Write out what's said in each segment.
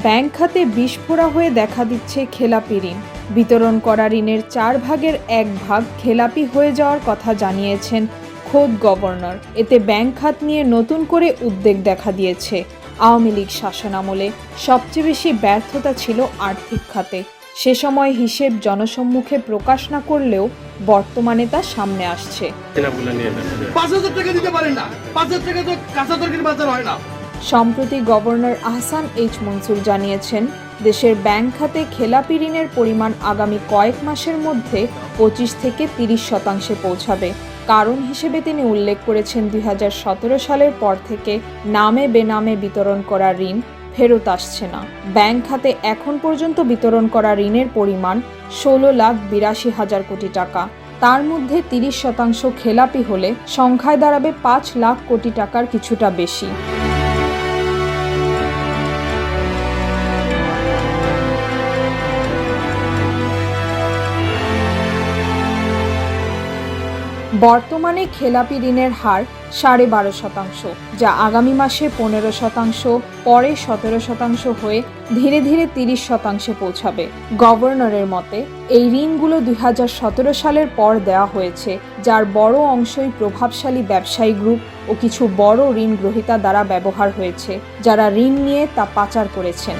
Bank খাতে বিস্ফোরা হয়ে দেখা দিচ্ছে খেলাপি ঋণ। বিতরণ করা ঋণের 4 ভাগের 1 ভাগ খেলাপি হয়ে যাওয়ার কথা জানিয়েছেন খোদ গভর্নর। এতে ব্যাংক খাত নিয়ে নতুন করে উদ্বেগ দেখা দিয়েছে। আওয়ামী লীগ শাসনামলে সবচেয়ে বেশি ব্যর্থতা ছিল আর্থিক খাতে। সে সময় হিসেব জনসম্মুখে প্রকাশ না করলেও বর্তমানে তা সামনে আসছে। ৫,০০০ টাকা দিতে পারেন না, ৫,০০০ টাকা তো কাঁচা তরকারি বাজার হয় না। সম্প্রতি গভর্নর আহসান এইচ মনসুর জানিয়েছেন, দেশের ব্যাংক খাতে খেলাপি ঋণের পরিমাণ আগামী কয়েক মাসের মধ্যে 25 থেকে 30% পৌঁছাবে। কারণ হিসেবে তিনি উল্লেখ করেছেন 2017 সালের পর থেকে নামে বেনামে বিতরণ করা ঋণ ফেরত আসছে না। ব্যাংক খাতে এখন পর্যন্ত বিতরণ করা ঋণের পরিমাণ 16,82,000 কোটি টাকা। তার মধ্যে 30% খেলাপি হলে সংখ্যায় দাঁড়াবে 5 লাখ কোটি টাকার কিছুটা বেশি। বর্তমানে খেলাপি ঋণের হার 12.5%, যা আগামী মাসে 15%, পরে 17% হয়ে ধীরে ধীরে 30% পৌঁছাবে। গভর্নরের মতে, এই ঋণগুলো 2017 সালের পর দেওয়া হয়েছে, যার বড় অংশই প্রভাবশালী ব্যবসায়ী গ্রুপ ও কিছু বড় ঋণ গ্রহীতা দ্বারা ব্যবহার হয়েছে, যারা ঋণ নিয়ে তা পাচার করেছেন।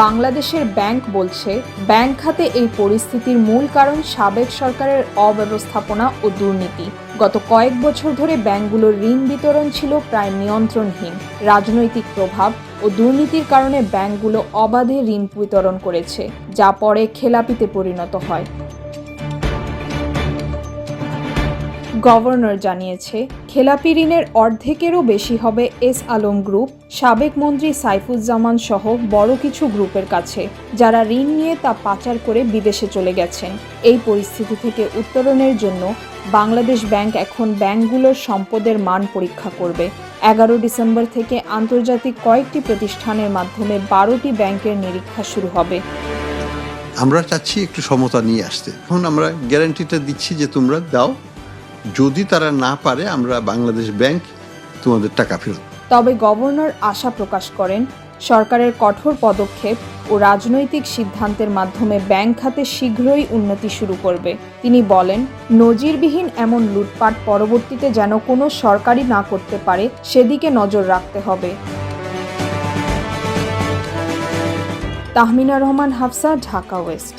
বাংলাদেশের ব্যাংক বলছে, ব্যাংক খাতে এই পরিস্থিতির মূল কারণ সাবেক সরকারের অব্যবস্থাপনা ও দুর্নীতি। গত কয়েক বছর ধরে ব্যাংকগুলোর ঋণ বিতরণ ছিল প্রায় নিয়ন্ত্রণহীন। রাজনৈতিক প্রভাব ও দুর্নীতির কারণে ব্যাংকগুলো অবাধে ঋণ বিতরণ করেছে, যা পরে খেলাপিতে পরিণত হয়। গভর্নর জানিয়েছে, খেলাপি ঋণের অর্ধেকেরও বেশি হবে এস আলম গ্রুপ, সাবেক মন্ত্রী সাইফুজ্জামান সহ বড় কিছু গ্রুপের কাছে, যারা ঋণ নিয়ে তা পাচার করে বিদেশে চলে গেছেন। এই পরিস্থিতি থেকে উত্তরণের জন্য বাংলাদেশ ব্যাংক এখন ব্যাংকগুলোর সম্পদের মান পরীক্ষা করবে। 11 ডিসেম্বর থেকে আন্তর্জাতিক কয়েকটি প্রতিষ্ঠানের মাধ্যমে 12টি ব্যাংকের নিরীক্ষা শুরু হবে। আমরা চাচ্ছি একটু সমতা নিয়ে আসতে। এখন আমরা গ্যারান্টিটা দিচ্ছি যে তোমরা দাও, যদি তারা না পারে আমরা বাংলাদেশ ব্যাংক তোমাদের টাকা ফেরত। তবে গভর্নর আশা প্রকাশ করেন, সরকারের কঠোর পদক্ষেপ ও রাজনৈতিক সিদ্ধান্তের মাধ্যমে ব্যাংক খাতে শীঘ্রই উন্নতি শুরু করবে। তিনি বলেন, নজিরবিহীন এমন লুটপাট পরবর্তীতে যেন কোনো সরকারই না করতে পারে, সেদিকে নজর রাখতে হবে। তাহমিনা রহমান, হাফসা, ঢাকা ওয়েস্ট।